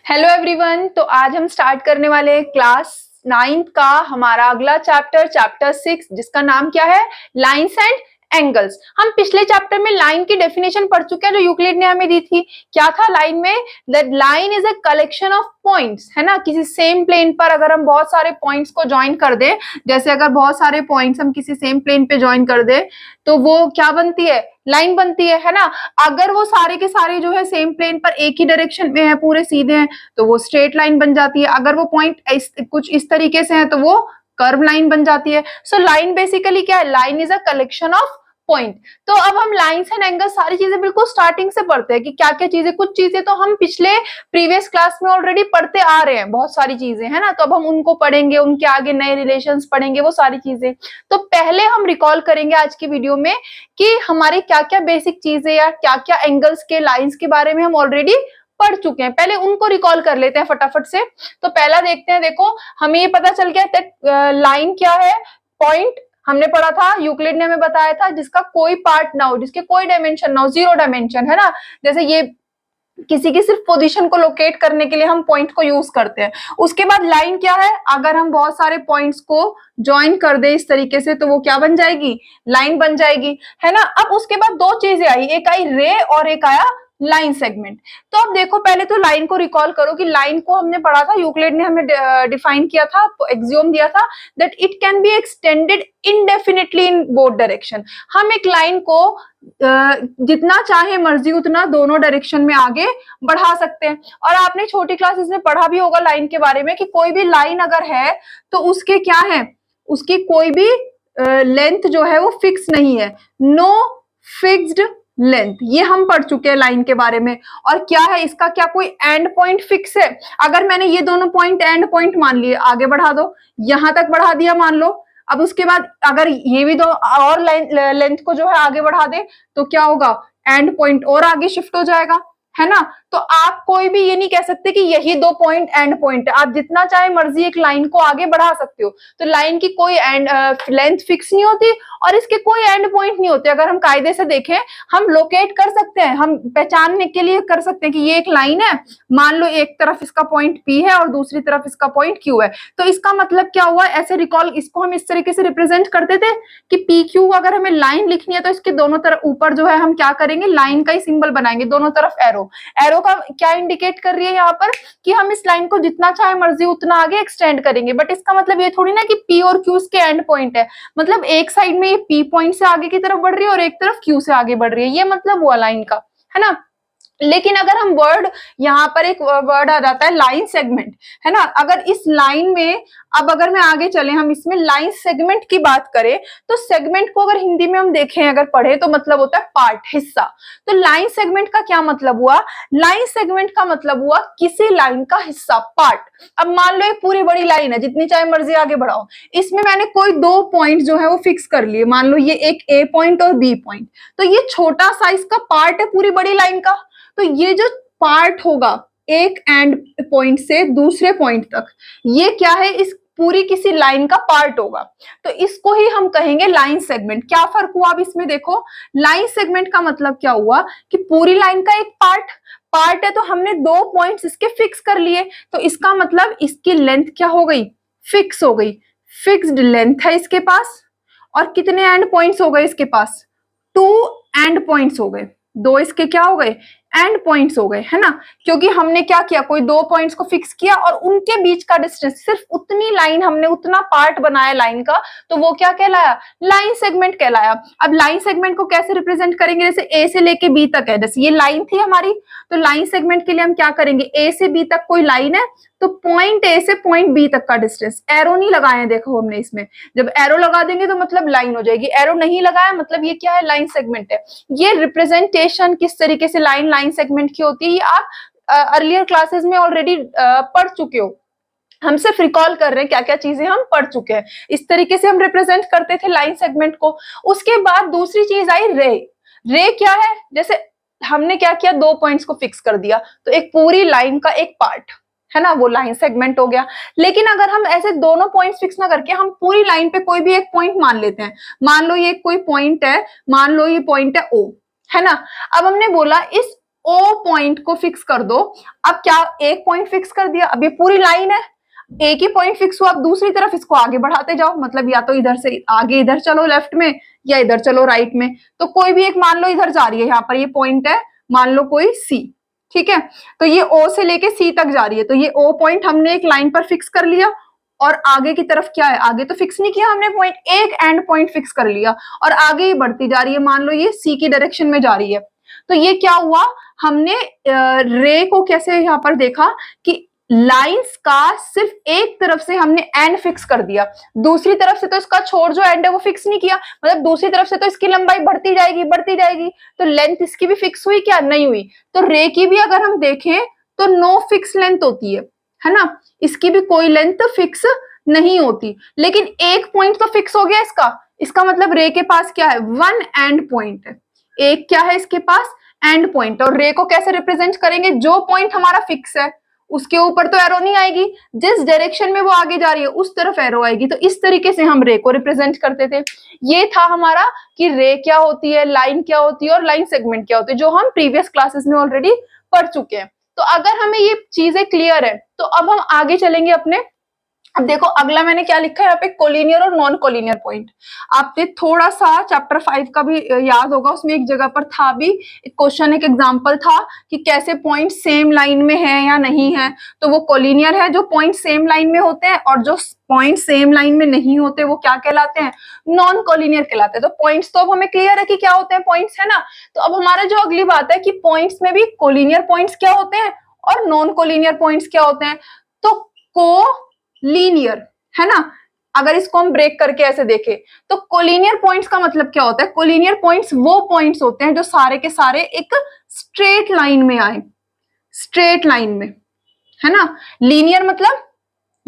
Hello everyone. तो आज हम स्टार्ट करने वाले हैं क्लास 9th का हमारा अगला चैप्टर 6 जिसका नाम क्या है, लाइंस एंड एंगल्स। हम पिछले चैप्टर में लाइन की डेफिनेशन पढ़ चुके हैं जो यूक्लिड ने हमें दी थी। क्या था लाइन में? That line is a collection of points, है ना। किसी सेम प्लेन पर अगर हम बहुत सारे पॉइंट्स को ज्वाइन कर दें, जैसे अगर बहुत सारे पॉइंट्स हम किसी सेम प्लेन पे ज्वाइन कर दें तो वो क्या बनती है, लाइन बनती है ना। अगर वो सारे के सारे जो है सेम प्लेन पर एक ही डायरेक्शन में है, पूरे सीधे हैं, तो वो स्ट्रेट लाइन बन जाती है। अगर वो पॉइंट कुछ इस तरीके से है तो वो कर्व लाइन बन जाती है। सो लाइन बेसिकली क्या है, line is a collection of point. तो अब हम लाइंस एंड एंगल सारी चीजें बिल्कुल स्टार्टिंग से पढ़ते हैं कि क्या क्या चीजें, कुछ चीजें तो हम पिछले प्रीवियस क्लास में ऑलरेडी पढ़ते आ रहे हैं, बहुत सारी चीजें है ना। तो अब हम उनको पढ़ेंगे, उनके आगे नए रिलेशंस पढ़ेंगे, वो सारी चीजें। तो पहले हम रिकॉल करेंगे आज की वीडियो में कि हमारी क्या क्या बेसिक चीजें या क्या क्या एंगल्स के, लाइंस के बारे में हम ऑलरेडी पढ़ चुके हैं। पहले उनको रिकॉल कर लेते हैं फटाफट से। तो पहला देखते हैं। देखो हमें ये पता चल गया लाइन क्या है, पॉइंट हमने पढ़ा था, यूक्लिड ने हमें बताया था जिसका कोई पार्ट ना हो, जिसके कोई डायमेंशन ना हो, जीरो डायमेंशन, है ना। जैसे ये किसी की सिर्फ पोजीशन को लोकेट करने के लिए हम पॉइंट को यूज करते हैं। उसके बाद लाइन क्या है, अगर हम बहुत सारे पॉइंट्स को ज्वाइन कर दे इस तरीके से तो वो क्या बन जाएगी, लाइन बन जाएगी, है ना। अब उसके बाद दो चीजें आई, एक आई रे और एक आया लाइन सेगमेंट। तो अब देखो पहले तो लाइन को रिकॉल करो कि लाइन को हमने पढ़ा था, यूक्लिड ने हमें डिफाइन किया था, एक्सियोम दिया था that it can be extended indefinitely in both direction. हम एक लाइन को जितना चाहे मर्जी उतना दोनों डायरेक्शन में आगे बढ़ा सकते हैं। और आपने छोटी क्लासेस में पढ़ा भी होगा लाइन के बारे में कि कोई भी लाइन अगर है तो उसके क्या है, उसकी कोई भी लेंथ जो है वो फिक्स नहीं है, नो फिक्स्ड लेंथ। ये हम पढ़ चुके हैं लाइन के बारे में। और क्या है, इसका क्या कोई एंड पॉइंट फिक्स है? अगर मैंने ये दोनों पॉइंट एंड पॉइंट मान लिए, आगे बढ़ा दो, यहां तक बढ़ा दिया मान लो, अब उसके बाद अगर ये भी दो और लेंथ को जो है आगे बढ़ा दे तो क्या होगा, एंड पॉइंट और आगे शिफ्ट हो जाएगा, है ना। तो आप कोई भी ये नहीं कह सकते कि यही दो पॉइंट एंड पॉइंट है, आप जितना चाहे मर्जी एक लाइन को आगे बढ़ा सकते हो। तो लाइन की कोई लेंथ फिक्स नहीं होती और इसके कोई एंड पॉइंट नहीं होते। अगर हम कायदे से देखें, हम लोकेट कर सकते हैं, हम पहचानने के लिए कर सकते हैं कि ये एक लाइन है, मान लो एक तरफ इसका पॉइंट P है और दूसरी तरफ इसका पॉइंट Q है। तो इसका मतलब क्या हुआ, ऐसे रिकॉल, इसको हम इस तरीके से रिप्रेजेंट करते थे कि PQ अगर हमें लाइन लिखनी है तो इसके दोनों तरफ ऊपर जो है हम क्या करेंगे, लाइन का ही सिंबल बनाएंगे, दोनों तरफ एरो। एरो का क्या इंडिकेट कर रही है यहाँ पर कि हम इस लाइन को जितना चाहे मर्जी उतना आगे एक्सटेंड करेंगे। बट इसका मतलब ये थोड़ी ना कि P और Q इसके एंड पॉइंट है, मतलब एक साइड में ये P पॉइंट से आगे की तरफ बढ़ रही है और एक तरफ Q से आगे बढ़ रही है, ये मतलब हुआ लाइन का, है ना। लेकिन अगर हम वर्ड, यहाँ पर एक वर्ड आ जाता है लाइन सेगमेंट, है ना। अगर इस लाइन में, अब अगर मैं आगे चले, हम इसमें लाइन सेगमेंट की बात करें तो सेगमेंट को अगर हिंदी में हम देखें, अगर पढ़े तो मतलब होता है पार्ट, हिस्सा। तो लाइन सेगमेंट का क्या मतलब हुआ, लाइन सेगमेंट का मतलब हुआ किसी लाइन का हिस्सा, पार्ट। अब मान लो एक पूरी बड़ी लाइन है, जितनी चाहे मर्जी आगे बढ़ाओ, इसमें मैंने कोई दो पॉइंट जो है वो फिक्स कर लिए, मान लो ये एक A पॉइंट और B पॉइंट, तो ये छोटा सा इसका पार्ट है पूरी बड़ी लाइन का। तो ये जो पार्ट होगा एक एंड पॉइंट से दूसरे पॉइंट तक, ये क्या है, इस पूरी किसी लाइन का पार्ट होगा। तो इसको ही हम कहेंगे लाइन सेगमेंट। क्या फर्क हुआ अब इसमें देखो, लाइन सेगमेंट का मतलब क्या हुआ कि पूरी लाइन का एक पार्ट है, तो हमने दो पॉइंट्स इसके फिक्स कर लिए, तो इसका मतलब इसकी लेंथ क्या हो गई, फिक्स हो गई, फिक्स्ड लेंथ है इसके पास। और कितने एंड पॉइंट्स हो गए इसके पास, 2 एंड पॉइंट्स हो गए, दो इसके क्या हो गए, एंड पॉइंट्स हो गए, है ना। क्योंकि हमने क्या किया, कोई दो पॉइंट्स को फिक्स किया और उनके बीच का डिस्टेंस, सिर्फ उतनी लाइन हमने, उतना पार्ट बनाया लाइन का, तो वो क्या कहलाया, लाइन सेगमेंट कहलाया। अब लाइन सेगमेंट को कैसे रिप्रेजेंट करेंगे, जैसे A से लेके B तक है, जैसे ये लाइन थी हमारी, तो लाइन सेगमेंट के लिए हम क्या करेंगे, A से B तक कोई लाइन है तो पॉइंट A से पॉइंट B तक का डिस्टेंस, एरो नहीं लगाए हैं देखो हमने इसमें, जब एरो लगा देंगे तो मतलब लाइन हो जाएगी, एरो नहीं लगाया मतलब ये क्या है, लाइन सेगमेंट है। ये रिप्रेजेंटेशन किस तरीके से लाइन सेगमेंट की होती है, ये आप अर्लियर क्लासेस में ऑलरेडी पढ़ चुके हो। हम सिर्फ रिकॉल कर रहे हैं क्या क्या चीजें हम पढ़ चुके हैं। इस तरीके से हम रिप्रेजेंट करते थे लाइन सेगमेंट को। उसके बाद दूसरी चीज आई रे। रे क्या है, जैसे हमने क्या किया, दो पॉइंट्स को फिक्स कर दिया, तो एक पूरी लाइन का एक पार्ट, है ना, वो लाइन सेगमेंट हो गया। लेकिन अगर हम ऐसे दोनों पॉइंट्स फिक्स ना करके हम पूरी लाइन पे कोई भी एक पॉइंट मान लेते हैं, मान लो ये कोई पॉइंट है, मान लो ये पॉइंट है O, है ना। अब हमने बोला इस ओ पॉइंट को फिक्स कर दो। अब क्या एक पॉइंट फिक्स कर दिया, अब ये पूरी लाइन है, एक ही पॉइंट फिक्स हुआ, अब दूसरी तरफ इसको आगे बढ़ाते जाओ, मतलब या तो इधर से आगे इधर चलो लेफ्ट में, या इधर चलो राइट में। तो कोई भी एक मान लो इधर जा रही है, यहाँ पर ये पॉइंट है, मान लो कोई सी, ठीक है, तो ये ओ से लेके सी तक जा रही है, तो ये ओ पॉइंट हमने एक लाइन पर फिक्स कर लिया। और आगे की तरफ क्या है, आगे तो फिक्स नहीं किया हमने पॉइंट, एक एंड पॉइंट फिक्स कर लिया और आगे ही बढ़ती जा रही है, मान लो ये सी की डायरेक्शन में जा रही है। तो ये क्या हुआ, हमने रे को कैसे यहाँ पर देखा कि लाइंस का सिर्फ एक तरफ से हमने एंड फिक्स कर दिया, दूसरी तरफ से तो इसका छोर जो एंड है वो फिक्स नहीं किया, मतलब दूसरी तरफ से तो इसकी लंबाई बढ़ती जाएगी बढ़ती जाएगी, तो लेंथ इसकी भी फिक्स हुई क्या, नहीं हुई। तो रे की भी अगर हम देखें तो नो फिक्स लेंथ होती है ना, इसकी भी कोई लेंथ फिक्स नहीं होती, लेकिन एक पॉइंट तो फिक्स हो गया इसका मतलब रे के पास क्या है, वन एंड पॉइंट है, एक क्या है इसके पास, एंड पॉइंट। और रे को कैसे रिप्रेजेंट करेंगे, जो पॉइंट हमारा फिक्स है उसके ऊपर तो एरो नहीं आएगी, जिस डायरेक्शन में वो आगे जा रही है उस तरफ एरो आएगी। तो इस तरीके से हम रे को रिप्रेजेंट करते थे। ये था हमारा कि रे क्या होती है, लाइन क्या होती है और लाइन सेगमेंट क्या होती है, जो हम प्रीवियस क्लासेस में ऑलरेडी पढ़ चुके हैं। तो अगर हमें ये चीजें क्लियर है तो अब हम आगे चलेंगे अपने। अब देखो अगला मैंने क्या लिखा है यहाँ पे, कोलिनियर और नॉन कोलिनियर पॉइंट। आपने थोड़ा सा चैप्टर 5 का भी याद होगा, उसमें एक जगह पर था भी एक क्वेश्चन, एक एग्जांपल था कि कैसे पॉइंट सेम लाइन में है या नहीं है। तो वो कोलिनियर है जो पॉइंट सेम लाइन में होते हैं, और जो पॉइंट सेम लाइन में नहीं होते वो क्या कहलाते हैं, नॉन कोलिनियर कहलाते हैं। तो पॉइंट्स तो अब हमें क्लियर है कि क्या होते हैं पॉइंट्स, है ना। तो अब हमारा जो अगली बात है कि पॉइंट्स में भी कोलिनियर पॉइंट्स क्या होते हैं और नॉन कोलिनियर पॉइंट्स क्या होते हैं। तो को लीनियर, है ना, अगर इसको हम ब्रेक करके ऐसे देखें तो कोलिनियर पॉइंट्स का मतलब क्या होता है, कोलिनियर पॉइंट्स वो पॉइंट्स होते हैं जो सारे के सारे एक स्ट्रेट लाइन में आए, स्ट्रेट लाइन में, है ना। लीनियर मतलब,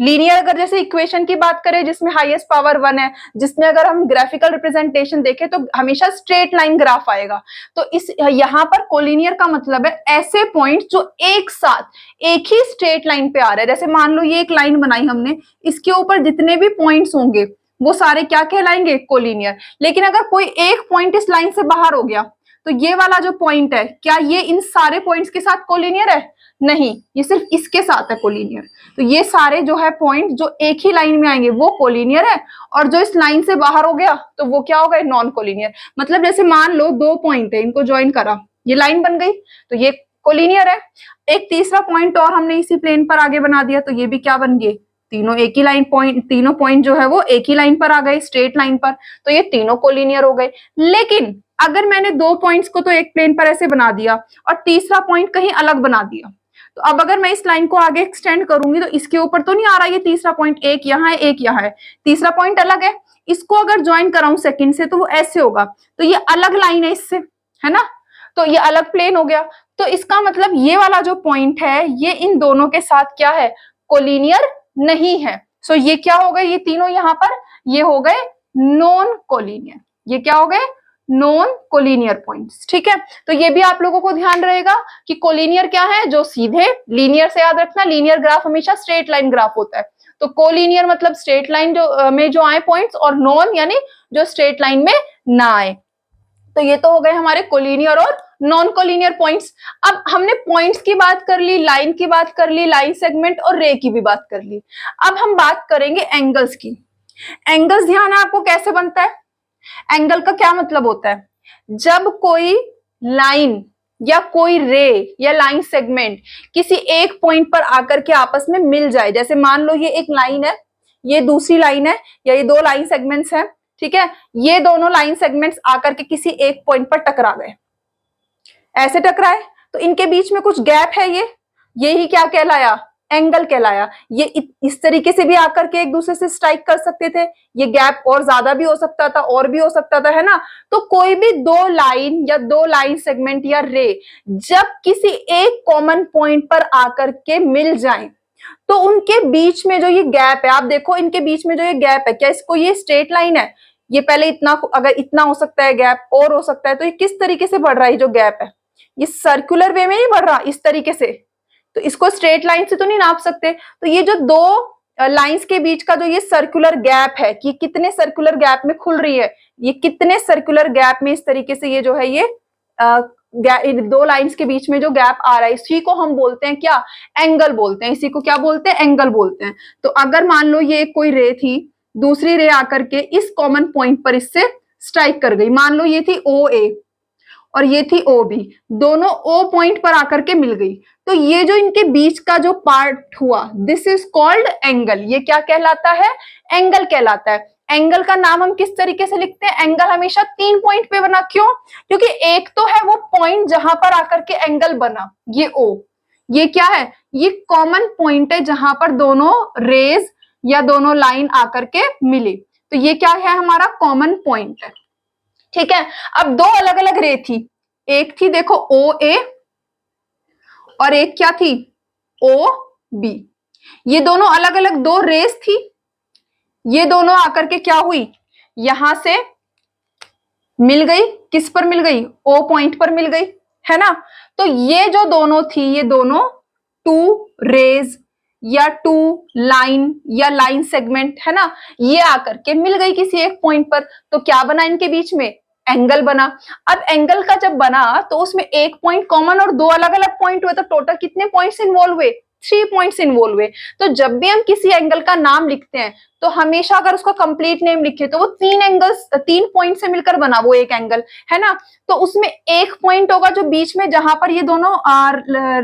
लीनियर अगर जैसे इक्वेशन की बात करें जिसमें हाईएस्ट पावर 1 है, जिसमें अगर हम ग्राफिकल रिप्रेजेंटेशन देखें तो हमेशा स्ट्रेट लाइन ग्राफ आएगा। तो इस यहाँ पर कोलिनियर का मतलब है ऐसे पॉइंट जो एक साथ एक ही स्ट्रेट लाइन पे आ रहे हैं। जैसे मान लो ये एक लाइन बनाई हमने, इसके ऊपर जितने भी पॉइंट्स होंगे वो सारे क्या कहलाएंगे, कोलिनियर। लेकिन अगर कोई एक पॉइंट इस लाइन से बाहर हो गया तो ये वाला जो पॉइंट है, क्या ये इन सारे पॉइंट्स के साथ कोलिनियर है, नहीं, ये सिर्फ इसके साथ है कोलिनियर। तो ये सारे जो है पॉइंट जो एक ही लाइन में आएंगे वो कोलिनियर है, और जो इस लाइन से बाहर हो गया तो वो क्या हो गए, नॉन कोलिनियर। मतलब जैसे मान लो दो पॉइंट है, इनको ज्वाइन करा, ये लाइन बन गई तो ये कोलिनियर है। एक तीसरा पॉइंट और हमने इसी प्लेन पर आगे बना दिया तो ये भी क्या बन गए, तीनों एक ही लाइन पॉइंट, तीनों पॉइंट जो है वो एक ही लाइन पर आ गए, स्ट्रेट लाइन पर, तो ये तीनों कोलिनियर हो गए। लेकिन अगर मैंने दो पॉइंट्स को तो एक प्लेन पर ऐसे बना दिया और तीसरा पॉइंट कहीं अलग बना दिया, तो अब अगर मैं इस लाइन को आगे एक्सटेंड करूंगी तो इसके ऊपर तो नहीं आ रहा ये तीसरा पॉइंट, एक यहाँ है एक यहाँ है, तीसरा पॉइंट अलग है, इसको अगर ज्वाइन कराऊं सेकंड से तो वो ऐसे होगा, तो ये अलग लाइन है इससे, है ना, तो ये अलग प्लेन हो गया। तो इसका मतलब ये वाला जो पॉइंट है ये इन दोनों के साथ क्या है, कोलिनियर नहीं है। सो ये क्या हो गए, ये तीनों यहाँ पर ये हो गए नॉन कोलिनियर, ये क्या हो गए, नॉन कोलिनियर पॉइंट्स। ठीक है, तो ये भी आप लोगों को ध्यान रहेगा कि कोलिनियर क्या है, जो सीधे, लीनियर से याद रखना, लीनियर ग्राफ हमेशा स्ट्रेट लाइन ग्राफ होता है। तो कोलिनियर मतलब स्ट्रेट लाइन जो में जो आए पॉइंट्स, और नॉन यानी जो स्ट्रेट लाइन में ना आए। तो ये तो हो गए हमारे कोलिनियर और नॉन कोलिनियर पॉइंट्स। अब हमने पॉइंट्स की बात कर ली, लाइन की बात कर ली, लाइन सेगमेंट और रे की भी बात कर ली। अब हम बात करेंगे एंगल्स की। एंगल्स ध्यान है आपको कैसे बनता है, एंगल का क्या मतलब होता है, जब कोई लाइन या कोई रे या लाइन सेगमेंट किसी एक पॉइंट पर आकर के आपस में मिल जाए। जैसे मान लो ये एक लाइन है, ये दूसरी लाइन है, या ये दो लाइन सेगमेंट्स हैं, ठीक है, ये दोनों लाइन सेगमेंट्स आकर के किसी एक पॉइंट पर टकरा गए, ऐसे टकराए, तो इनके बीच में कुछ गैप है, यही क्या कहलाया, एंगल कहलाया। ये इस तरीके से भी आकर के एक दूसरे से स्ट्राइक कर सकते थे, ये गैप और ज्यादा भी हो सकता था और भी हो सकता था, है ना। तो कोई भी दो लाइन या दो लाइन सेगमेंट या रे जब किसी एक कॉमन पॉइंट पर आकर के मिल जाएं तो उनके बीच में जो ये गैप है, आप देखो इनके बीच में जो ये गैप है, क्या इसको, ये स्ट्रेट लाइन है, ये पहले इतना, अगर इतना हो सकता है गैप और हो सकता है, तो ये किस तरीके से बढ़ रहा है, जो गैप है ये सर्कुलर वे में नहीं बढ़ रहा इस तरीके से, तो इसको स्ट्रेट लाइन से तो नहीं नाप सकते। तो ये जो दो लाइंस के बीच का जो ये सर्कुलर गैप है कि कितने सर्कुलर गैप में खुल रही है, ये कितने सर्कुलर गैप में इस तरीके से ये जो है ये दो लाइंस के बीच में जो गैप आ रहा है इसी को हम बोलते हैं क्या, एंगल बोलते हैं। इसी को क्या बोलते हैं, एंगल बोलते हैं। तो अगर मान लो ये कोई रे थी, दूसरी रे आकर के इस कॉमन पॉइंट पर इससे स्ट्राइक कर गई, मान लो ये थी ओ ए और ये थी ओ बी, दोनों ओ पॉइंट पर आकर के मिल गई, तो ये जो इनके बीच का जो पार्ट हुआ दिस इज कॉल्ड एंगल। ये क्या कहलाता है, एंगल कहलाता है। एंगल का नाम हम किस तरीके से लिखते हैं, एंगल हमेशा 3 पॉइंट पे बना, क्यों, क्योंकि एक तो है वो पॉइंट जहां पर आकर के एंगल बना, ये ओ, ये क्या है, ये कॉमन पॉइंट है जहां पर दोनों रेज या दोनों लाइन आकर के मिले, तो ये क्या है, हमारा कॉमन पॉइंट है। ठीक है, अब दो अलग अलग रे थी, एक थी देखो ओ ए और एक क्या थी, ओ बी, ये दोनों अलग अलग दो रेस थी, ये दोनों आकर के क्या हुई, यहां से मिल गई, किस पर मिल गई, ओ पॉइंट पर मिल गई, है ना। तो ये जो दोनों थी, ये दोनों टू रेज या टू लाइन या लाइन सेगमेंट, है ना, ये आकर के मिल गई किसी एक पॉइंट पर, तो क्या बना इनके बीच में, एंगल बना। अब एंगल का जब बना तो उसमें एक पॉइंट कॉमन और दो अलग अलग पॉइंट हुए, तो टोटल कितने पॉइंट्स इन्वॉल्व हुए, 3 पॉइंट्स इन्वॉल्व हुए। तो जब भी हम किसी एंगल का नाम लिखते हैं तो हमेशा अगर उसका कंप्लीट नेम लिखे तो वो 3 पॉइंट से मिलकर बना वो एक एंगल, है ना। तो उसमें एक पॉइंट होगा जो बीच में, जहां पर ये दोनों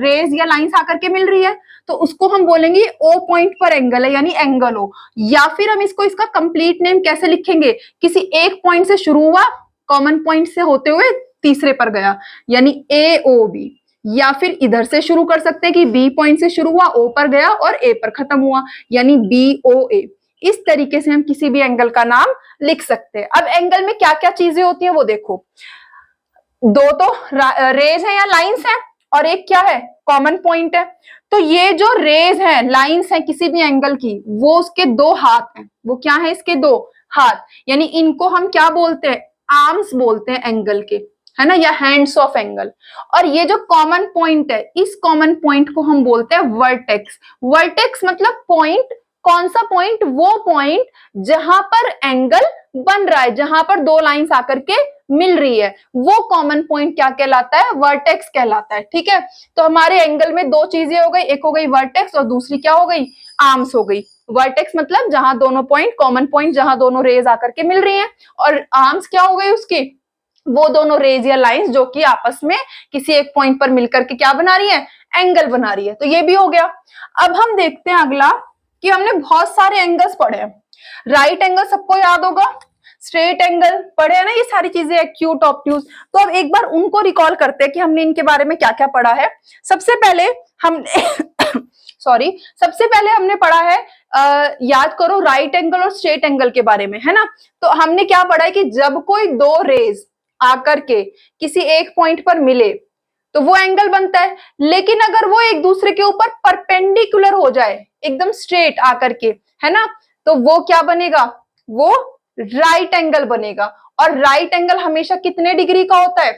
रेज या लाइंस आकर के मिल रही है, तो उसको हम बोलेंगे ओ पॉइंट पर एंगल है, यानी एंगल हो। या फिर हम इसको, इसका कंप्लीट नेम कैसे लिखेंगे, किसी एक पॉइंट से शुरू हुआ, कॉमन पॉइंट से होते हुए तीसरे पर गया, यानी ए ओ बी। या फिर इधर से शुरू कर सकते हैं कि बी पॉइंट से शुरू हुआ, ओ पर गया और ए पर खत्म हुआ, यानी बी ओ ए। इस तरीके से हम किसी भी एंगल का नाम लिख सकते हैं। अब एंगल में क्या क्या चीजें होती हैं वो देखो, दो तो रेज है या लाइंस है और एक क्या है, कॉमन पॉइंट है। तो ये जो रेज है, लाइंस है किसी भी एंगल की, वो उसके दो हाथ हैं, वो क्या है, इसके दो हाथ, यानी इनको हम क्या बोलते हैं, आर्म्स बोलते हैं एंगल के, है ना, या हैंड्स ऑफ एंगल। और ये जो कॉमन पॉइंट है, इस कॉमन पॉइंट को हम बोलते हैं वर्टेक्स। वर्टेक्स मतलब पॉइंट, कौन सा पॉइंट, वो पॉइंट जहां पर एंगल बन रहा है, जहां पर दो लाइंस आकर के मिल रही है, वो कॉमन पॉइंट क्या कहलाता है, वर्टेक्स कहलाता है। ठीक है, तो हमारे एंगल में दो चीजें हो गई, एक हो गई वर्टेक्स और दूसरी क्या हो गई, आर्म्स हो गई। वर्टेक्स मतलब जहां दोनों पॉइंट, कॉमन पॉइंट जहां दोनों रेज आकर के मिल रही हैं, और आर्म्स क्या हो गई उसकी, वो दोनों रेज या लाइंस जो कि आपस में किसी एक पॉइंट पर मिलकर के क्या बना रही है, एंगल बना रही है। तो ये भी हो गया। अब हम देखते हैं अगला कि हमने बहुत सारे एंगल्स पढ़े हैं। राइट एंगल सबको याद होगा, स्ट्रेट एंगल पढ़े हैं ना, ये सारी चीजें, एक्यूट, ऑब्ट्यूज। तो अब एक बार उनको रिकॉल करते हैं कि हमने इनके बारे में क्या क्या पढ़ा है। सबसे पहले हमने सॉरी, सबसे पहले हमने पढ़ा है, याद करो, राइट एंगल और स्ट्रेट एंगल के बारे में, है ना। तो हमने क्या पढ़ा है कि जब कोई दो रेज आकर के किसी एक पॉइंट पर मिले तो वो एंगल बनता है, लेकिन अगर वो एक दूसरे के ऊपर परपेंडिकुलर हो जाए, एकदम स्ट्रेट आकर के, है ना, तो वो क्या बनेगा, वो राइट एंगल बनेगा। और राइट एंगल हमेशा कितने डिग्री का होता है,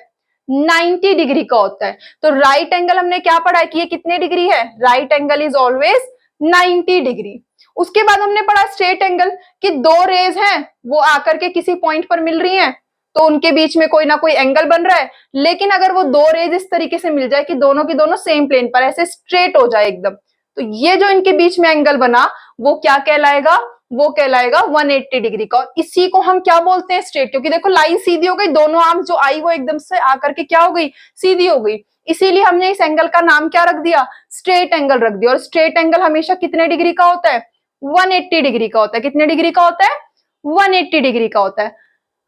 90 डिग्री का होता है। तो राइट एंगल हमने क्या पढ़ा है कि ये कितने डिग्री है, right angle is always 90 degree. उसके बाद हमने पढ़ा स्ट्रेट एंगल कि दो रेज हैं, वो आकर के किसी पॉइंट पर मिल रही हैं, तो उनके बीच में कोई ना कोई एंगल बन रहा है। लेकिन अगर वो दो रेज इस तरीके से मिल जाए कि दोनों की दोनों सेम प्लेन पर ऐसे स्ट्रेट हो जाए एकदम, तो ये जो इनके बीच में एंगल बना वो क्या कहलाएगा, वो कहलाएगा 180 डिग्री का। और इसी को हम क्या बोलते हैं, स्ट्रेट, क्योंकि देखो लाइन सीधी हो गई, दोनों आर्म्स जो आई वो एकदम से आकर के क्या हो गई, सीधी हो गई। इसीलिए हमने इस एंगल का नाम क्या रख दिया, स्ट्रेट एंगल रख दिया। और स्ट्रेट एंगल हमेशा कितने डिग्री का होता है, 180 डिग्री का होता है। कितने डिग्री का होता है, 180 डिग्री का होता है।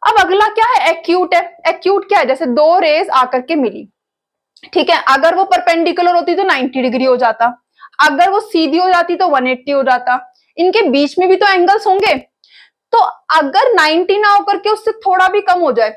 अब अगला क्या है, एक्यूट है। एक्यूट क्या है, जैसे दो रेज आकर के मिली, ठीक है, अगर वो परपेंडिकुलर होती तो 90 डिग्री हो जाता, अगर वो सीधी हो जाती तो 180 हो जाता। इनके बीच में भी तो एंगल्स होंगे, तो अगर 90 ना होकर के उससे थोड़ा भी कम हो जाए,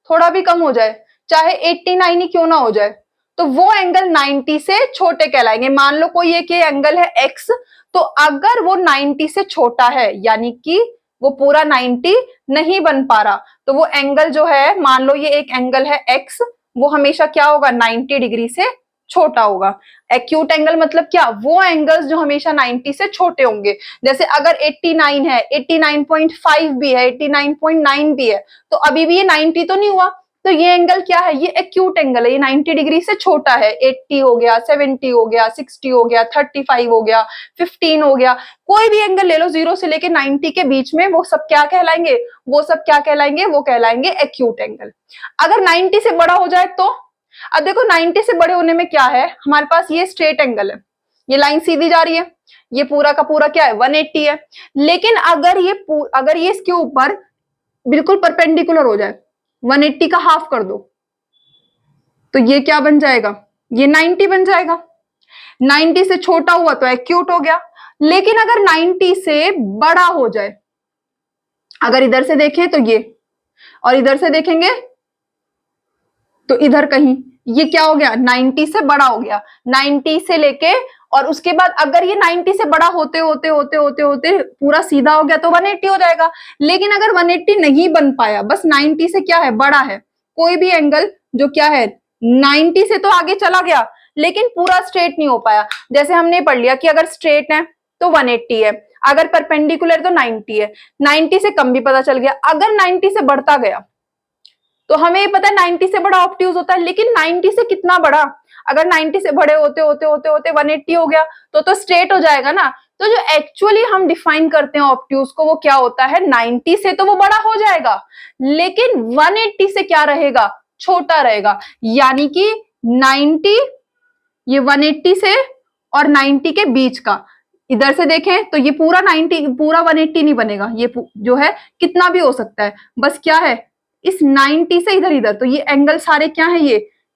थोड़ा भी कम हो जाए, चाहे 89 ही क्यों ना हो जाए, तो वो एंगल 90 से छोटे कहलाएंगे। मान लो कोई एक एंगल है x, तो अगर वो 90 से छोटा है, यानी कि वो पूरा 90 नहीं बन पा रहा, तो वो एंगल जो है, मान लो ये एक एंगल है x, वो हमेशा क्या होगा, 90 डिग्री से छोटा होगा। एक्यूट एंगल मतलब क्या, वो एंगल्स जो हमेशा 90 से छोटे होंगे। जैसे अगर 89 है, 89.5 भी है, 89.9 भी है, तो अभी भी ये 90 तो नहीं हुआ, तो ये एंगल क्या है, ये एक्यूट एंगल है, ये 90 डिग्री से छोटा है। 80 हो गया, 70 हो गया, 60 हो गया, 35 हो गया, 15 हो गया, कोई भी एंगल ले लो 0 से लेके 90 के बीच में, वो सब क्या कहलाएंगे, वो सब क्या कहलाएंगे, वो कहलाएंगे एक्यूट एंगल। अगर 90 से बड़ा हो जाए तो, अब देखो 90 से बड़े होने में क्या है, हमारे पास ये स्ट्रेट एंगल है, ये लाइन सीधी जा रही है, ये पूरा का पूरा क्या है 180 है। लेकिन अगर ये इसके ऊपर बिल्कुल परपेंडिकुलर हो जाए, 180 का हाफ कर दो, तो ये क्या बन जाएगा, ये 90 बन जाएगा। 90 से छोटा हुआ तो एक्यूट हो गया। लेकिन अगर 90 से बड़ा हो जाए, अगर इधर से देखें तो ये, और इधर से देखेंगे तो इधर कहीं, ये क्या हो गया, 90 से बड़ा हो गया। 90 से लेके और उसके बाद अगर ये 90 से बड़ा होते होते होते होते होते पूरा सीधा हो गया तो 180 हो जाएगा। लेकिन अगर 180 नहीं बन पाया, बस 90 से क्या है, बड़ा है, कोई भी एंगल जो क्या है 90 से तो आगे चला गया लेकिन पूरा स्ट्रेट नहीं हो पाया। जैसे हमने पढ़ लिया कि अगर स्ट्रेट है तो 180 है, अगर परपेंडिकुलर तो 90 है। 90 से कम भी पता चल गया। अगर 90 से बढ़ता गया तो हमें ये पता है 90 से बड़ा ऑब्ट्यूज होता है, लेकिन 90 से कितना बड़ा, अगर 90 से बड़े होते होते होते होते 180 हो गया तो स्ट्रेट हो जाएगा ना। तो जो एक्चुअली हम डिफाइन करते हैं ऑब्ट्यूज को, वो क्या होता है, 90 से तो वो बड़ा हो जाएगा लेकिन 180 से क्या रहेगा, छोटा रहेगा। यानी कि 90, ये 180 से और 90 के बीच का, इधर से देखें तो ये पूरा 90 पूरा 180 नहीं बनेगा, ये जो है कितना भी हो सकता है, बस क्या है इस 90 से इधर इधर, तो ये एंगल सारे क्या है,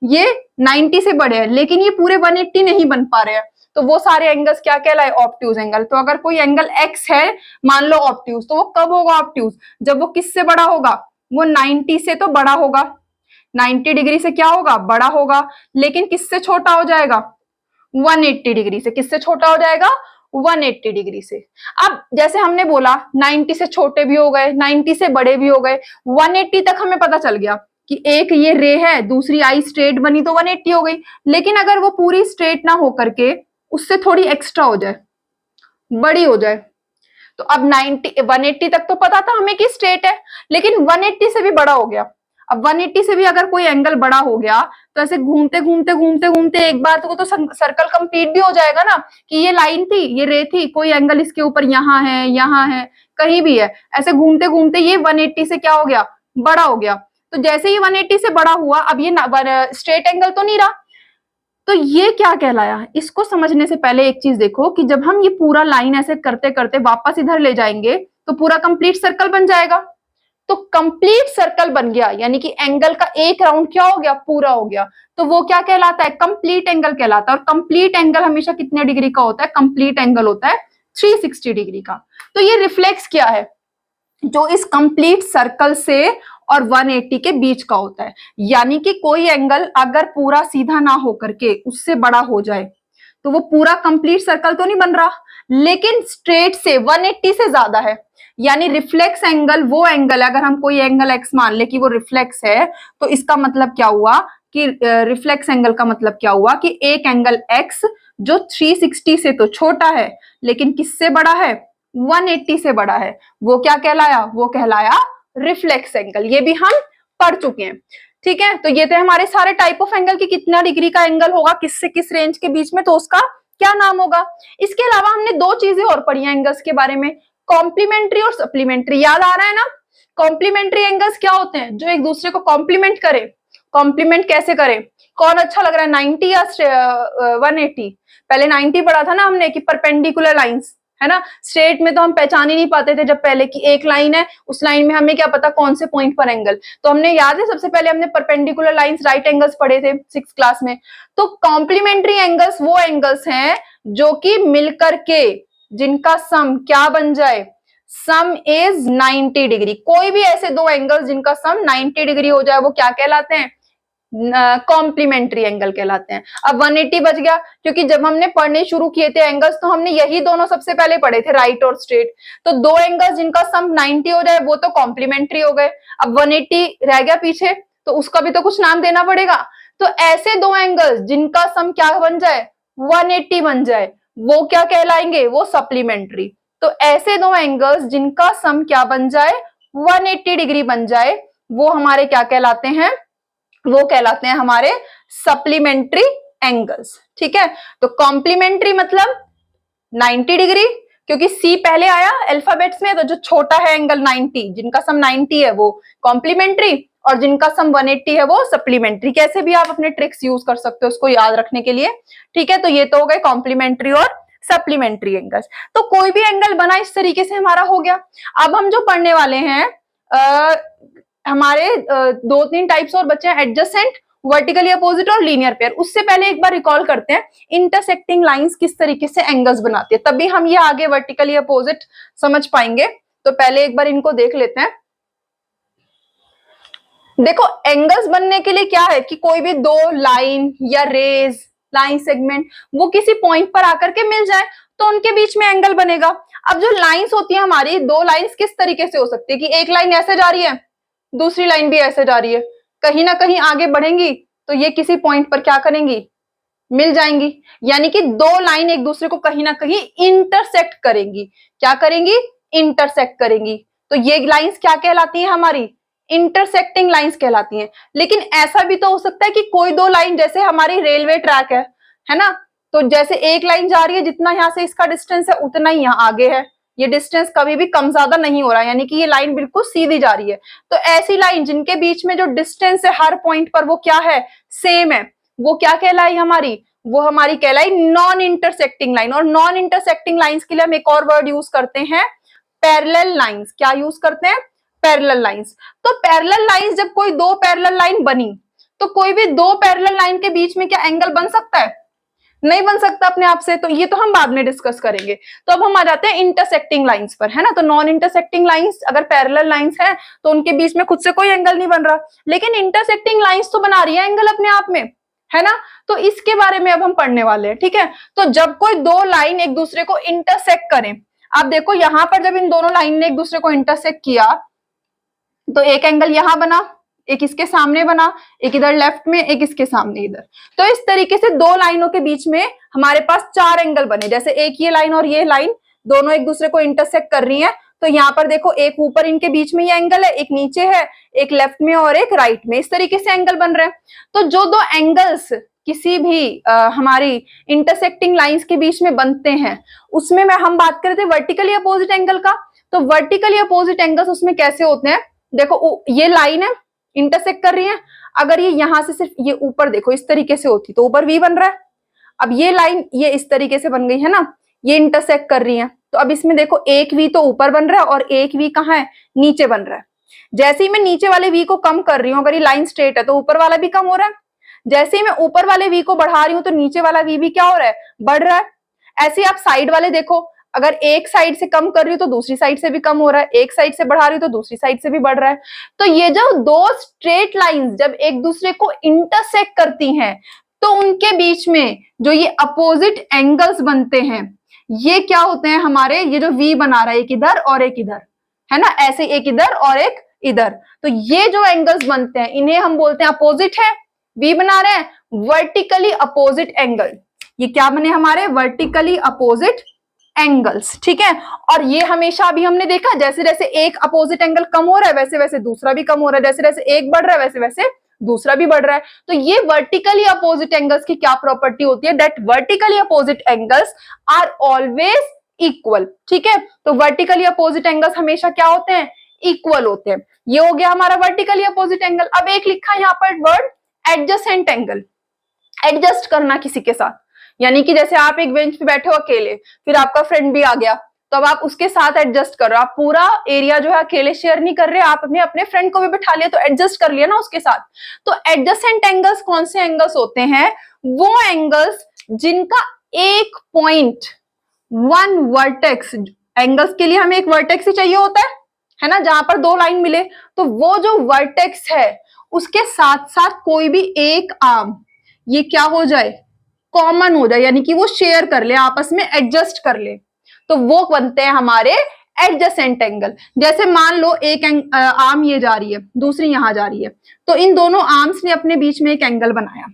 ये 90 से बड़े हैं लेकिन ये पूरे 180 नहीं बन पा रहे हैं, तो वो सारे एंगल्स क्या कहलाए, ऑब्ट्यूज एंगल। तो अगर कोई एंगल x है मान लो ऑब्ट्यूज, तो वो कब होगा ऑब्ट्यूज, जब वो किससे बड़ा होगा, वो 90 से तो बड़ा होगा, 90 डिग्री से क्या होगा, बड़ा होगा, लेकिन किससे छोटा हो जाएगा, 180 डिग्री से। किससे छोटा हो जाएगा, 180 डिग्री से। अब जैसे हमने बोला 90 से छोटे भी हो गए, 90 से बड़े भी हो गए, 180 तक हमें पता चल गया कि एक ये रे है, दूसरी आई स्ट्रेट बनी तो 180 हो गई। लेकिन अगर वो पूरी स्ट्रेट ना हो करके उससे थोड़ी एक्स्ट्रा हो जाए, बड़ी हो जाए, तो अब 180 तक तो पता था हमें कि स्ट्रेट है, लेकिन 180 से भी बड़ा हो गया। अब 180 से भी अगर कोई एंगल बड़ा हो गया तो ऐसे घूमते घूमते घूमते घूमते एक बार तो सर्कल कंप्लीट भी हो जाएगा ना, कि ये लाइन थी, ये रे थी, कोई एंगल इसके ऊपर यहाँ है, कहीं भी है, ऐसे घूमते घूमते ये 180 से क्या हो गया, बड़ा हो गया। तो जैसे ही 180 से बड़ा हुआ, अब ये स्ट्रेट एंगल तो नहीं रहा, तो ये क्या कहलाया। इसको समझने से पहले एक चीज देखो कि जब हम ये पूरा लाइन ऐसे करते करते वापस इधर ले जाएंगे तो पूरा कंप्लीट सर्कल बन जाएगा। तो कंप्लीट सर्कल बन गया, यानी कि एंगल का एक राउंड क्या हो गया, पूरा हो गया, तो वो क्या कहलाता है, कंप्लीट एंगल कहलाता है। और कंप्लीट एंगल हमेशा कितने डिग्री का होता है, कंप्लीट एंगल होता है 360 डिग्री का। तो ये रिफ्लेक्स क्या है, जो इस कंप्लीट सर्कल से और 180 के बीच का होता है। यानी कि कोई एंगल अगर पूरा सीधा ना हो करके उससे बड़ा हो जाए तो वो पूरा कंप्लीट सर्कल तो नहीं बन रहा, लेकिन स्ट्रेट से 180 से ज्यादा है। यानी रिफ्लेक्स एंगल वो एंगल है, अगर हम कोई एंगल x मान ले कि वो रिफ्लेक्स है, तो इसका मतलब क्या हुआ कि रिफ्लेक्स एंगल का मतलब क्या हुआ कि एक एंगल x जो 360 से तो छोटा है लेकिन किससे बड़ा है, 180 से बड़ा है, वो क्या कहलाया, वो कहलाया रिफ्लेक्स एंगल। ये भी हम पढ़ चुके हैं। ठीक है, तो ये थे हमारे सारे टाइप ऑफ एंगल की कितना डिग्री का एंगल होगा किससे किस रेंज के बीच में, तो उसका क्या नाम होगा। इसके अलावा हमने दो चीजें और पढ़ी हैं एंगल्स के बारे में, कॉम्प्लीमेंट्री और सप्लीमेंट्री। याद आ रहा है ना, कॉम्प्लीमेंट्री एंगल्स क्या होते हैं, जो एक दूसरे को कॉम्प्लीमेंट करे। कॉम्प्लीमेंट कैसे करें, कौन अच्छा लग रहा है 90 या 180। पहले 90 पढ़ा था ना हमने कि परपेंडिकुलर लाइंस है ना, स्ट्रेट में तो हम पहचान ही नहीं पाते थे जब पहले की एक लाइन है, उस लाइन में हमें क्या पता कौन से पॉइंट पर एंगल। तो हमने याद है सबसे पहले हमने परपेंडिकुलर लाइंस राइट एंगल्स पढ़े थे 6th क्लास में। तो कॉम्प्लीमेंट्री एंगल्स वो एंगल्स हैं जो कि मिलकर के जिनका सम क्या बन जाए, सम इज 90 डिग्री। कोई भी ऐसे दो एंगल्स जिनका सम 90 डिग्री हो जाए वो क्या कहलाते हैं, कॉम्प्लीमेंट्री एंगल कहलाते हैं। अब 180 बच गया, क्योंकि जब हमने पढ़ने शुरू किए थे एंगल्स तो हमने यही दोनों सबसे पहले पढ़े थे, राइट और स्ट्रेट। तो दो एंगल्स जिनका सम 90 हो जाए वो तो कॉम्प्लीमेंट्री हो गए। अब 180 रह गया पीछे, तो उसका भी तो कुछ नाम देना पड़ेगा। तो ऐसे दो एंगल्स जिनका सम क्या बन जाए, 180 बन जाए, वो क्या कहलाएंगे, वो सप्लीमेंट्री। तो ऐसे दो एंगल्स जिनका सम क्या बन जाए, 180 डिग्री बन जाए, वो हमारे क्या कहलाते हैं, वो कहलाते हैं हमारे सप्लीमेंट्री एंगल्स। ठीक है, तो कॉम्प्लीमेंट्री मतलब 90 डिग्री, क्योंकि सी पहले आया अल्फाबेट्स में, तो जो छोटा है एंगल 90, जिनका सम 90 है वो कॉम्प्लीमेंट्री, और जिनका सम 180 है वो सप्लीमेंट्री। कैसे भी आप अपने ट्रिक्स यूज कर सकते हो उसको याद रखने के लिए। ठीक है, तो ये तो हो गए कॉम्प्लीमेंट्री और सप्लीमेंट्री एंगल्स। तो कोई भी एंगल बना इस तरीके से हमारा हो गया। अब हम जो पढ़ने वाले हैं हमारे दो तीन टाइप्स और बचे हैं, एडजेसेंट, वर्टिकली अपोजिट और लीनियर पेयर। उससे पहले एक बार रिकॉल करते हैं इंटरसेक्टिंग लाइंस किस तरीके से एंगल्स बनाती है, तभी हम ये आगे वर्टिकली अपोजिट समझ पाएंगे। तो पहले एक बार इनको देख लेते हैं। देखो, एंगल्स बनने के लिए क्या है कि कोई भी दो लाइन या रेज, लाइन सेगमेंट, वो किसी पॉइंट पर आकर के मिल जाए तो उनके बीच में एंगल बनेगा। अब जो लाइंस होती है हमारी, दो लाइंस किस तरीके से हो सकती है कि एक लाइन ऐसे जा रही है, दूसरी लाइन भी ऐसे जा रही है, कहीं ना कहीं आगे बढ़ेंगी तो ये किसी पॉइंट पर क्या करेंगी, मिल जाएंगी। यानी कि दो लाइन एक दूसरे को कहीं ना कहीं इंटरसेक्ट करेंगी। क्या करेंगी, इंटरसेक्ट करेंगी। तो ये लाइंस क्या कहलाती है हमारी, इंटरसेक्टिंग लाइंस कहलाती हैं। लेकिन ऐसा भी तो हो सकता है कि कोई दो लाइन, जैसे हमारी रेलवे ट्रैक है ना, तो जैसे एक लाइन जा रही है, जितना यहां से इसका डिस्टेंस है उतना ही यहाँ आगे है, ये डिस्टेंस कभी भी कम ज्यादा नहीं हो रहा है, यानी कि ये लाइन बिल्कुल सीधी जा रही है। तो ऐसी लाइन जिनके बीच में जो डिस्टेंस है हर पॉइंट पर वो क्या है, सेम है, वो क्या कहलाई हमारी, वो हमारी कहलाई नॉन इंटरसेक्टिंग लाइन। और नॉन इंटरसेक्टिंग लाइंस के लिए हम एक और वर्ड यूज करते हैं, पैरेलल लाइंस। क्या यूज करते हैं, पैरेलल लाइंस। तो पैरेलल लाइंस, जब कोई दो पैरेलल लाइन बनी तो कोई भी दो पैरेलल लाइन के बीच में क्या एंगल बन सकता है, नहीं बन सकता अपने आप से। तो ये तो हम बाद में डिस्कस करेंगे। तो अब हम आ जाते हैं इंटरसेक्टिंग लाइंस पर, है ना। तो नॉन इंटरसेक्टिंग लाइंस अगर पैरेलल लाइंस है तो उनके बीच में खुद से कोई एंगल नहीं बन रहा, लेकिन इंटरसेक्टिंग लाइंस तो बना रही है एंगल अपने आप में, है ना। तो इसके बारे में अब हम पढ़ने वाले हैं। ठीक है, तो जब कोई दो लाइन एक दूसरे को इंटरसेक्ट करें, आप देखो यहां पर जब इन दोनों लाइन ने एक दूसरे को इंटरसेक्ट किया तो एक एंगल यहां बना, एक इसके सामने बना, एक इधर लेफ्ट में, एक इसके सामने इधर। तो इस तरीके से दो लाइनों के बीच में हमारे पास चार एंगल बने। जैसे एक ये लाइन और ये लाइन दोनों एक दूसरे को इंटरसेक्ट कर रही हैं, तो यहाँ पर देखो एक ऊपर इनके बीच में ये एंगल है, एक नीचे है, एक लेफ्ट में और एक राइट में, इस तरीके से एंगल बन रहे हैं। तो जो दो एंगल्स किसी भी हमारी इंटरसेक्टिंग लाइंस के बीच में बनते हैं उसमें हम बात कर रहे थे वर्टिकली अपोजिट एंगल का। तो वर्टिकली अपोजिट एंगल्स उसमें कैसे होते हैं, देखो ये लाइन है इंटरसेक्ट कर रही है, अगर ये यहां से सिर्फ ये ऊपर देखो इस तरीके से होती तो ऊपर वी बन रहा है। अब ये लाइन ये इस तरीके से बन गई है ना, ये इंटरसेक्ट कर रही है, तो अब इसमें देखो एक वी तो ऊपर बन रहा है और एक वी कहाँ है, नीचे बन रहा है। जैसे ही मैं नीचे वाले वी को कम कर रही हूँ, अगर ये लाइन स्ट्रेट है तो ऊपर वाला भी कम हो रहा है। जैसे ही मैं ऊपर वाले वी को बढ़ा रही हूँ तो नीचे वाला वी भी क्या हो रहा है, बढ़ रहा है। ऐसे ही आप साइड वाले देखो, अगर एक साइड से कम कर रही हूँ तो दूसरी साइड से भी कम हो रहा है, एक साइड से बढ़ा रही हूँ तो दूसरी साइड से भी बढ़ रहा है। तो ये जो दो स्ट्रेट लाइंस जब एक दूसरे को इंटरसेक्ट करती हैं तो उनके बीच में जो ये अपोजिट एंगल्स बनते हैं ये क्या होते हैं हमारे, ये जो वी बना रहा है एक इधर और एक इधर, है ना, ऐसे एक इधर और एक इधर। तो ये जो एंगल्स बनते हैं इन्हें हम बोलते हैं अपोजिट है, वी बना रहे हैं वर्टिकली अपोजिट एंगल। ये क्या बने हमारे, वर्टिकली अपोजिट एंगल्स। ठीक है, और ये हमेशा भी हमने देखा जैसे जैसे एक अपोजिट एंगल कम हो रहा है वैसे वैसे दूसरा भी कम हो रहा है, जैसे जैसे एक बढ़ रहा है वैसे वैसे दूसरा भी बढ़ रहा है। तो ये वर्टिकली अपोजिट एंगल्स की क्या प्रॉपर्टी होती है, that vertically opposite angles are always equal. ठीक है, तो वर्टिकली अपोजिट एंगल्स हमेशा क्या होते हैं, इक्वल होते हैं। ये हो गया हमारा वर्टिकली अपोजिट एंगल। अब एक लिखा है यहाँ पर वर्ड एडजेसेंट एंगल, एडजस्ट करना किसी के साथ। यानी कि जैसे आप एक बेंच पे बैठे हो अकेले, फिर आपका फ्रेंड भी आ गया तो अब आप उसके साथ एडजस्ट कर रहे हो, आप पूरा एरिया जो है अकेले शेयर नहीं कर रहे, आप अपने अपने फ्रेंड को भी बिठा लिया तो एडजस्ट कर लिया ना उसके साथ। तो एडजेसेंट एंगल्स कौन से एंगल्स होते हैं, वो एंगल्स जिनका एक पॉइंट, वन वर्टेक्स, एंगल्स के लिए हमें एक वर्टेक्स ही चाहिए होता है ना, जहां पर दो लाइन मिले, तो वो जो वर्टेक्स है उसके साथ साथ कोई भी एक आर्म ये क्या हो जाए, कॉमन हो जाए, यानी कि वो शेयर कर ले, आपस में एडजस्ट कर ले, तो वो बनते हैं हमारे एडजेसेंट एंगल। जैसे मान लो एक आर्म ये जा रही है, दूसरी यहां जा रही है, तो इन दोनों आर्म्स ने अपने बीच में एक एंगल बनाया।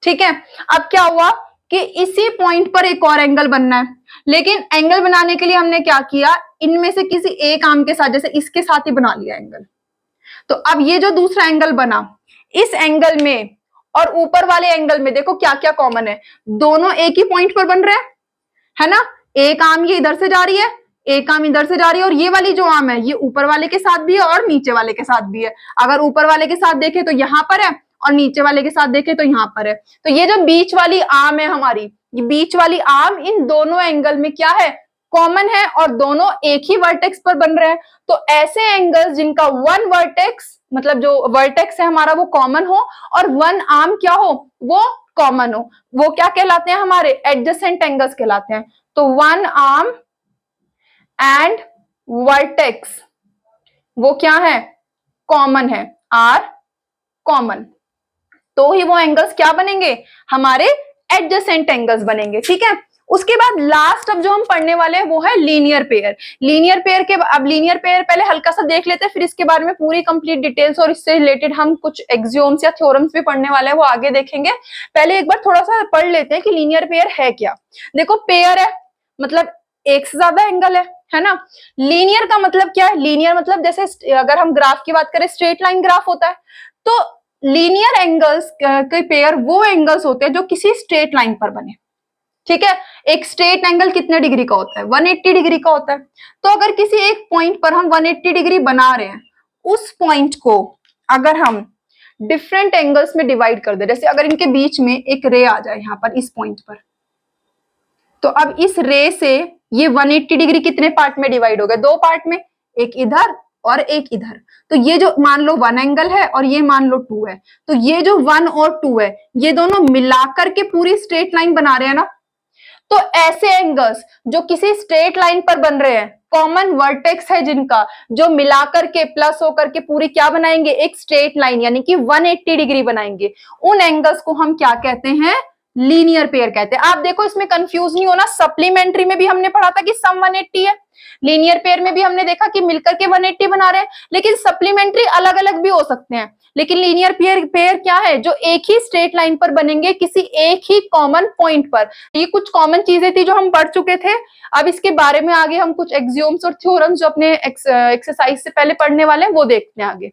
ठीक है, अब क्या हुआ कि इसी पॉइंट पर एक और एंगल बनना है, लेकिन एंगल बनाने के लिए हमने क्या किया, इनमें से किसी एक आर्म के साथ, जैसे इसके साथ ही बना लिया एंगल। तो अब ये जो दूसरा एंगल बना, इस एंगल में और ऊपर वाले एंगल में देखो क्या क्या कॉमन है, दोनों एक ही पॉइंट पर बन रहे हैं, है ना। एक आर्म ये इधर से जा रही है, एक आर्म इधर से जा रही है, और ये वाली जो आर्म है ये ऊपर वाले के साथ भी है और नीचे वाले के साथ भी है। अगर ऊपर वाले के साथ देखें तो यहां पर है, और नीचे वाले के साथ देखें तो यहां पर है। तो ये जो बीच वाली आर्म है हमारी, ये बीच वाली आर्म इन दोनों एंगल में क्या है, कॉमन है, और दोनों एक ही वर्टेक्स पर बन रहे हैं। तो ऐसे एंगल्स जिनका वन वर्टेक्स, मतलब जो वर्टेक्स है हमारा वो कॉमन हो और वन आर्म क्या हो, वो कॉमन हो, वो क्या कहलाते हैं, हमारे एडजेसेंट एंगल्स कहलाते हैं। तो वन आर्म एंड वर्टेक्स वो क्या है, कॉमन है, आर कॉमन, तो ही वो एंगल्स क्या बनेंगे, हमारे एडजेसेंट एंगल्स बनेंगे। ठीक है, उसके बाद लास्ट अब जो हम पढ़ने वाले हैं वो है लीनियर पेयर। लीनियर पेयर के अब लीनियर पेयर पहले हल्का सा देख लेते हैं, फिर इसके बारे में पूरी कंप्लीट डिटेल्स और इससे रिलेटेड हम कुछ एक्सियोम्स या थ्योरम्स भी पढ़ने वाले हैं, वो आगे देखेंगे। पहले एक बार थोड़ा सा पढ़ लेते हैं कि लीनियर पेयर है क्या। देखो पेयर है मतलब एक से ज्यादा एंगल है ना। लीनियर का मतलब क्या है, लीनियर मतलब जैसे अगर हम ग्राफ की बात करें, स्ट्रेट लाइन ग्राफ होता है, तो लीनियर एंगल्स के पेयर वो एंगल्स होते हैं जो किसी स्ट्रेट लाइन पर बने। ठीक है, एक स्ट्रेट एंगल कितने डिग्री का होता है, 180 डिग्री का होता है। तो अगर किसी एक पॉइंट पर हम 180 डिग्री बना रहे हैं, उस पॉइंट को अगर हम डिफरेंट एंगल्स में डिवाइड कर दे, जैसे अगर इनके बीच में एक रे आ जाए यहां पर इस पॉइंट पर, तो अब इस रे से ये 180 डिग्री कितने पार्ट में डिवाइड हो गए, दो पार्ट में, एक इधर और एक इधर। तो ये जो मान लो 1 एंगल है और ये मान लो 2 है, तो ये जो 1 और 2 है ये दोनों मिलाकर के पूरी स्ट्रेट लाइन बना रहे हैं ना। तो ऐसे एंगल्स जो किसी स्ट्रेट लाइन पर बन रहे हैं, कॉमन वर्टेक्स है जिनका, जो मिलाकर के प्लस होकर के पूरी क्या बनाएंगे, एक स्ट्रेट लाइन यानी कि 180 डिग्री बनाएंगे, उन एंगल्स को हम क्या कहते हैं, लीनियर पेयर कहते हैं। आप देखो इसमें कंफ्यूज नहीं होना, सप्लीमेंट्री में भी हमने पढ़ा था कि सम 180 है, लीनियर पेयर में भी हमने देखा कि मिलकर के 180 बना रहे हैं, लेकिन सप्लीमेंट्री अलग अलग भी हो सकते हैं। लेकिन लीनियर पेयर क्या है, जो एक ही स्ट्रेट लाइन पर बनेंगे किसी एक ही कॉमन पॉइंट पर। ये कुछ कॉमन चीजें थी जो हम पढ़ चुके थे। अब इसके बारे में आगे हम कुछ एक्सियोम्स और थ्योरम्स जो अपने एक्सरसाइज से पहले पढ़ने वाले हैं वो देखते हैं आगे।